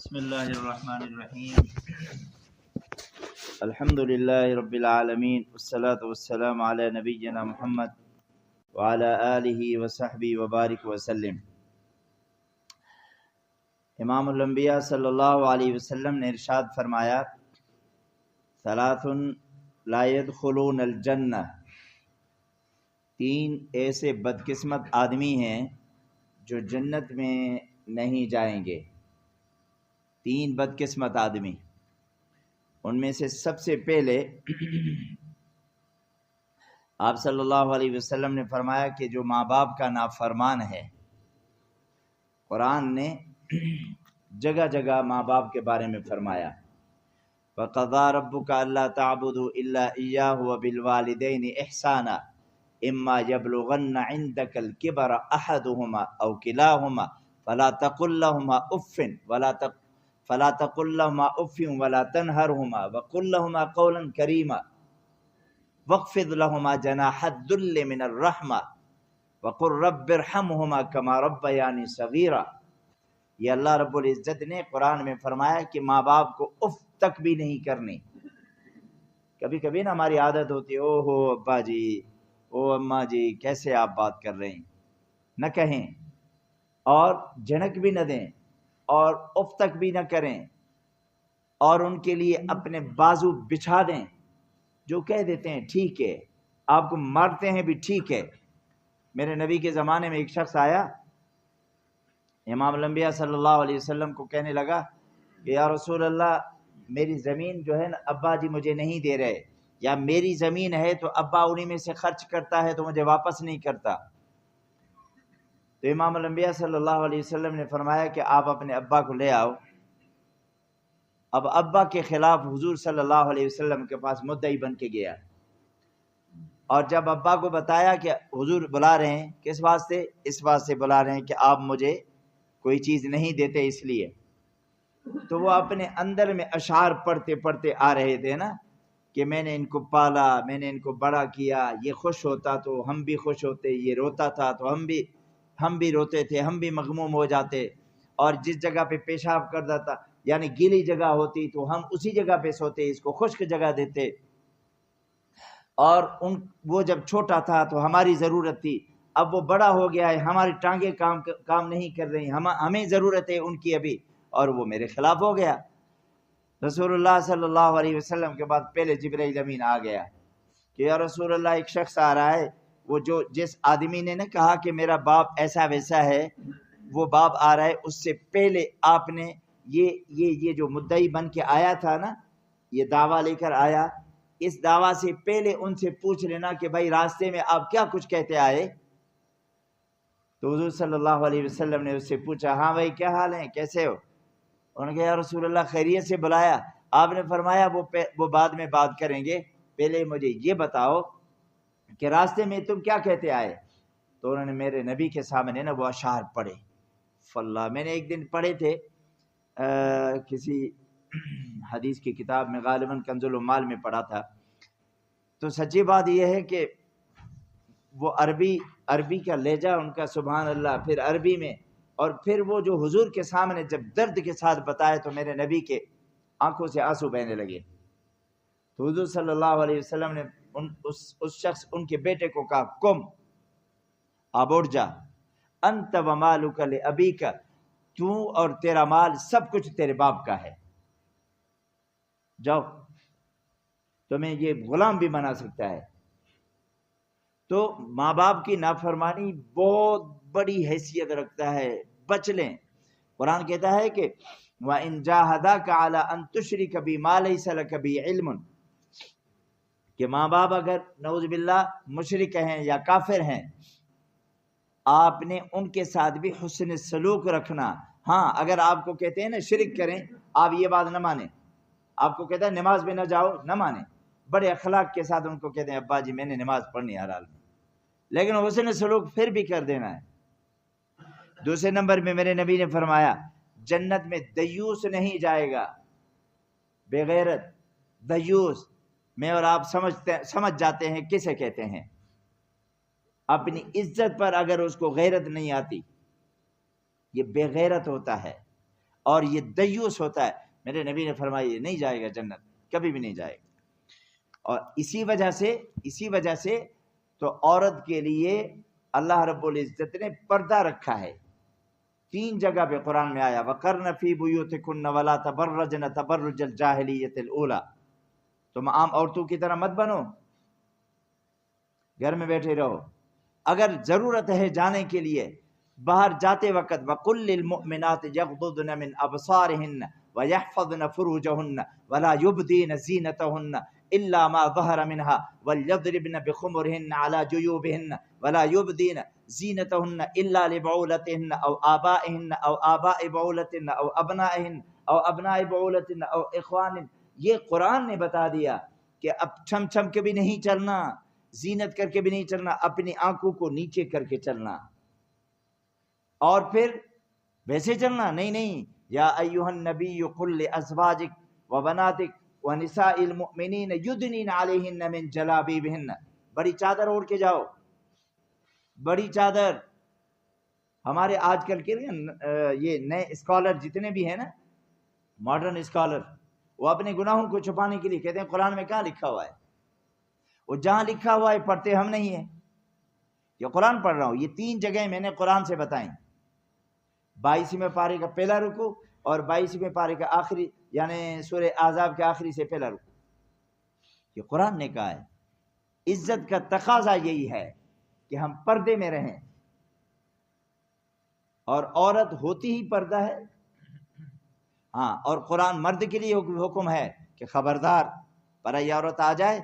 بسم اللہ الرحمن الرحیم الحمد للہ رب العالمین والصلاة والسلام علی نبینا محمد وعلی آلہ وصحبہ وبارک وسلم۔ امام الانبیاء صلی اللہ علیہ وسلم نے ارشاد فرمایا، ثلاث لا يدخلون الجنہ، تین ایسے بدقسمت آدمی ہیں جو جنت میں نہیں جائیں گے۔ تین بدقسمت آدمی، ان میں سے سب سے پہلے آپ صلی اللہ علیہ وسلم نے فرمایا کہ جو ماں باپ کا نافرمان ہے۔ قرآن نے جگہ جگہ ماں باپ کے بارے میں فرمایا، وَقَضَىٰ رَبُّكَ أَلَّا تَعْبُدُوا إِلَّا إِيَّاهُ وَبِالْوَالِدَيْنِ إِحْسَانًا إِمَّا يَبْلُغَنَّ عِندَكَ الْكِبَرَ أَحَدُهُمَا أَوْ كِلَاهُمَا فَلَا تَقُل لَّهُمَا أُفٍّ فلا تقل لهما اف ولا تنهرهما وقل لهما قولا كريما واخفض لهما جناح الذل من الرحمة وقل رب ارحمهما كما ربياني صغيرا۔ یہ اللہ رب العزت نے قرآن میں فرمایا کہ ماں باپ کو اف تک بھی نہیں کرنی۔ کبھی کبھی نا ہماری عادت ہوتی ہے، او ہو ابا جی، او اماں جی، کیسے آپ بات کر رہے ہیں، نہ کہیں اور جھنک بھی نہ دیں اور اف تک بھی نہ کریں، اور ان کے لیے اپنے بازو بچھا دیں۔ جو کہہ دیتے ہیں ٹھیک ہے، آپ کو مارتے ہیں بھی ٹھیک ہے۔ میرے نبی کے زمانے میں ایک شخص آیا، امام الانبیاء صلی اللہ علیہ وسلم کو کہنے لگا کہ یا رسول اللہ، میری زمین جو ہے نا ابا جی مجھے نہیں دے رہے، یا میری زمین ہے تو ابا انہی میں سے خرچ کرتا ہے تو مجھے واپس نہیں کرتا۔ تو امام الانبیاء صلی اللہ علیہ وسلم نے فرمایا کہ آپ اپنے ابا کو لے آؤ۔ اب ابا کے خلاف حضور صلی اللہ علیہ وسلم کے پاس مدعی بن کے گیا، اور جب ابا کو بتایا کہ حضور بلا رہے ہیں، کس واسطے؟ اس واسطے بلا رہے ہیں کہ آپ مجھے کوئی چیز نہیں دیتے اس لیے۔ تو وہ اپنے اندر میں اشعار پڑھتے پڑھتے آ رہے تھے نا کہ میں نے ان کو پالا، میں نے ان کو بڑا کیا، یہ خوش ہوتا تو ہم بھی خوش ہوتے، یہ روتا تھا تو ہم بھی روتے تھے، ہم بھی مغموم ہو جاتے، اور جس جگہ پہ پیشاب کرتا تھا یعنی گیلی جگہ ہوتی تو ہم اسی جگہ پہ سوتے، اس کو خشک جگہ دیتے، اور وہ جب چھوٹا تھا تو ہماری ضرورت تھی، اب وہ بڑا ہو گیا ہے، ہماری ٹانگیں کام نہیں کر رہی، ہمیں ضرورت ہے ان کی ابھی، اور وہ میرے خلاف ہو گیا۔ رسول اللہ صلی اللہ علیہ وسلم کے بعد پہلے جبرائیل امین آ گیا کہ یا رسول اللہ، ایک شخص آ رہا ہے، وہ جس آدمی نے کہا کہ میرا باپ ایسا ویسا ہے، وہ باپ آ رہا ہے، اس سے پہلے آپ نے یہ جو مدعی بن کے آیا تھا نا، یہ دعویٰ لے کر آیا، اس دعویٰ سے پہلے ان سے پوچھ لینا کہ بھائی راستے میں آپ کیا کچھ کہتے آئے۔ تو حضور صلی اللہ علیہ وسلم نے اس سے پوچھا، ہاں بھائی کیا حال ہے، کیسے ہو؟ انہوں نے کہا یا رسول اللہ خیریت سے بلایا۔ آپ نے فرمایا وہ بعد میں بات کریں گے، پہلے مجھے یہ بتاؤ کہ راستے میں تم کیا کہتے آئے؟ تو انہوں نے میرے نبی کے سامنے نا وہ اشعار پڑھے۔ فاللہ، میں نے ایک دن پڑھے تھے کسی حدیث کی کتاب میں، غالباً کنز العمال میں پڑھا تھا، تو سچی بات یہ ہے کہ وہ عربی کا لہجہ ان کا سبحان اللہ، پھر عربی میں، اور پھر وہ جو حضور کے سامنے جب درد کے ساتھ بتائے تو میرے نبی کے آنکھوں سے آنسو بہنے لگے۔ تو حضور صلی اللہ علیہ وسلم نے اس شخص، ان کے بیٹے کو کہا، قم، اب اٹھ جا، انت ومالک لابیک، تو اور تیرا مال سب کچھ تیرے باپ کا ہے، جاؤ، تمہیں یہ غلام بھی بنا سکتا ہے۔ تو ماں باپ کی نافرمانی بہت بڑی حیثیت رکھتا ہے، بچ لیں۔ قرآن کہتا ہے کہ وَإِن جَاهَدَاكَ عَلَىٰ أَن تُشْرِكَ بِي مَا لَيْسَ لَكَ بِهِ عِلْمٌ، کہ ماں باپ اگر نعوذ باللہ مشرک ہیں یا کافر ہیں، آپ نے ان کے ساتھ بھی حسن سلوک رکھنا۔ ہاں، اگر آپ کو کہتے ہیں نا شرک کریں، آپ یہ بات نہ مانیں، آپ کو کہتا ہے نماز میں نہ جاؤ، نہ مانیں، بڑے اخلاق کے ساتھ ان کو کہتے ہیں ابا جی میں نے نماز پڑھنی ہر حال میں، لیکن حسن سلوک پھر بھی کر دینا ہے۔ دوسرے نمبر میں میرے نبی نے فرمایا جنت میں دیوس نہیں جائے گا، بے غیرت، دیوس، میں اور آپ سمجھ جاتے ہیں کسے کہتے ہیں۔ اپنی عزت پر اگر اس کو غیرت نہیں آتی، یہ بے غیرت ہوتا ہے، اور یہ دیوس ہوتا ہے، میرے نبی نے فرمایا یہ نہیں جائے گا جنت، کبھی بھی نہیں جائے گا۔ اور اسی وجہ سے تو عورت کے لیے اللہ رب العزت نے پردہ رکھا ہے، 3 جگہ پہ قرآن میں آیا وَقَرْنَ فِي بُيُوتِكُنَّ وَلَا تَبَرَّجْنَ تَبَرُّجَ الْجَاهِلِيَّةِ الْأُولَىٰ، تم عام عورتوں کی طرح مت بنو، گھر میں بیٹھے رہو، اگر ضرورت ہے جانے کے لیے باہر جاتے وقت وَقُلْ لِلْمُؤْمِنَاتِ يَغْضُضْنَ مِنْ أَبْصَارِهِنَّ وَيَحْفَظْنَ فُرُوجَهُنَّ وَلَا يُبْدِينَ زِينَتَهُنَّ إِلَّا مَا ظَهَرَ مِنْهَا وَلْيَضْرِبْنَ بِخُمُرِهِنَّ عَلَى جُيُوبِهِنَّ وَلَا يُبْدِينَ زِينَتَهُنَّ إِلَّا لِبُعُولَتِهِنَّ أَوْ آبَائِهِنَّ أَوْ آبَاءِ بُعُولَتِهِنَّ أَوْ أَبْنَائِهِنَّ أَوْ أَبْنَاءِ بُعُولَتِهِنَّ أَوْ إِخْوَانِهِنَّ۔ یہ قرآن نے بتا دیا کہ اب چھم چھم کے بھی نہیں چلنا، زینت کر کے بھی نہیں چلنا، اپنی آنکھوں کو نیچے کر کے چلنا، اور پھر ویسے چلنا نہیں، یا ایھا النبی قل لازواجک وبناتک ونساء المؤمنین یدنین علیہن من جلابیبہن، بڑی چادر اوڑھ کے جاؤ، بڑی چادر۔ ہمارے آج کل کے یہ نئے اسکالر جتنے بھی ہیں نا، ماڈرن اسکالر، وہ اپنے گناہوں کو چھپانے کے لیے کہتے ہیں قرآن میں کہاں لکھا ہوا ہے؟ وہ جہاں لکھا ہوا ہے پڑھتے ہم نہیں ہیں، یہ قرآن پڑھ رہا ہوں، یہ 3 جگہیں میں نے قرآن سے بتائیں، 22ویں پارے کا پہلا رکوع اور 22ویں پارے کا آخری، یعنی سورہ احزاب کے آخری سے پہلا رکوع، یہ قرآن نے کہا ہے۔ عزت کا تقاضا یہی ہے کہ ہم پردے میں رہیں، اور عورت ہوتی ہی پردہ ہے، ہاں، اور قرآن مرد کے لیے حکم ہے کہ خبردار پرائی عورت آ جائے،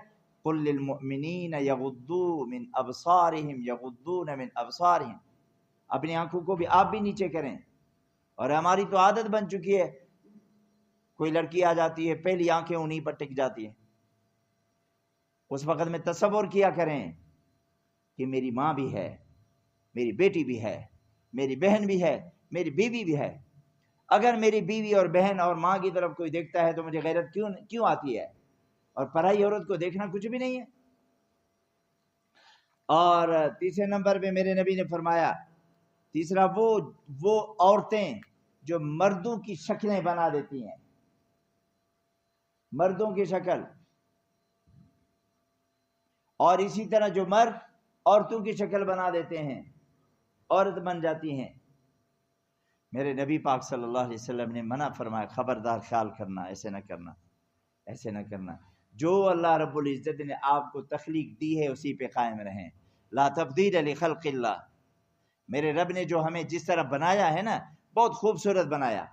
قل للمؤمنین یغضوا من ابصارہم یغضون من ابصارہم، اپنی آنکھوں کو بھی آپ بھی نیچے کریں۔ اور ہماری تو عادت بن چکی ہے، کوئی لڑکی آ جاتی ہے پہلی آنکھیں انہیں پر ٹک جاتی ہیں، اس وقت میں تصور کیا کریں کہ میری ماں بھی ہے، میری بیٹی بھی ہے، میری بہن بھی ہے، میری بیوی بھی ہے۔ اگر میری بیوی اور بہن اور ماں کی طرف کوئی دیکھتا ہے تو مجھے غیرت کیوں آتی ہے؟ اور پرائی عورت کو دیکھنا کچھ بھی نہیں ہے۔ اور تیسرے نمبر پہ میرے نبی نے فرمایا، تیسرا وہ عورتیں جو مردوں کی شکلیں بنا دیتی ہیں، مردوں کی شکل، اور اسی طرح جو مرد عورتوں کی شکل بنا دیتے ہیں، عورت بن جاتی ہیں۔ میرے نبی پاک صلی اللہ علیہ وسلم نے منع فرمایا، خبردار خیال کرنا، ایسے نہ کرنا، ایسے نہ کرنا۔ جو اللہ رب العزت نے آپ کو تخلیق دی ہے اسی پہ قائم رہیں، لا تبدیل لخلق اللہ۔ میرے رب نے جو ہمیں جس طرح بنایا ہے نا، بہت خوبصورت بنایا،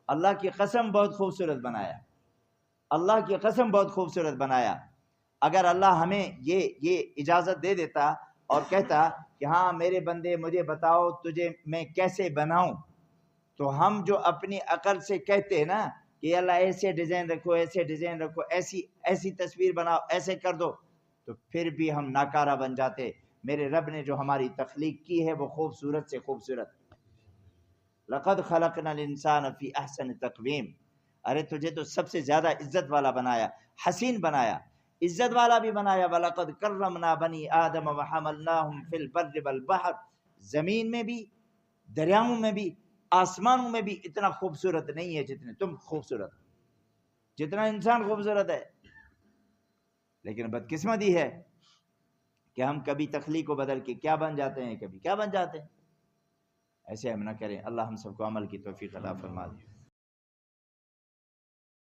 اللہ کی قسم بہت خوبصورت بنایا، اللہ کی قسم بہت خوبصورت بنایا۔ اگر اللہ ہمیں یہ اجازت دے دیتا اور کہتا کہ ہاں میرے بندے مجھے بتاؤ تجھے میں کیسے بناؤں، تو ہم جو اپنی عقل سے کہتے ہیں نا کہ اللہ ایسے ڈیزائن رکھو، ایسے ڈیزائن رکھو، ایسی تصویر بناؤ، ایسے کر دو، تو پھر بھی ہم ناکارہ بن جاتے۔ میرے رب نے جو ہماری تخلیق کی ہے وہ خوبصورت سے خوبصورت۔ لقد خلقنا الانسان فی احسن تقویم، ارے تجھے تو سب سے زیادہ عزت والا بنایا، حسین بنایا، عزت والا بھی بنایا۔ وَلَقَدْ كَرَّمْنَا بَنِي آدَمَ وَحَمَلْنَاهُمْ فِي الْبَرِّ وَالْبَحْرِ، زمین میں بھی، دریاؤں میں بھی، آسمانوں میں بھی اتنا خوبصورت نہیں ہے جتنے تم خوبصورت، جتنا انسان خوبصورت ہے۔ لیکن بدقسمتی ہے کہ ہم کبھی تخلیق کو بدل کے کیا بن جاتے ہیں، کبھی کیا بن جاتے ہیں۔ ایسے ہم نہ کریں، اللہ ہم سب کو عمل کی توفیق عطا فرما دے۔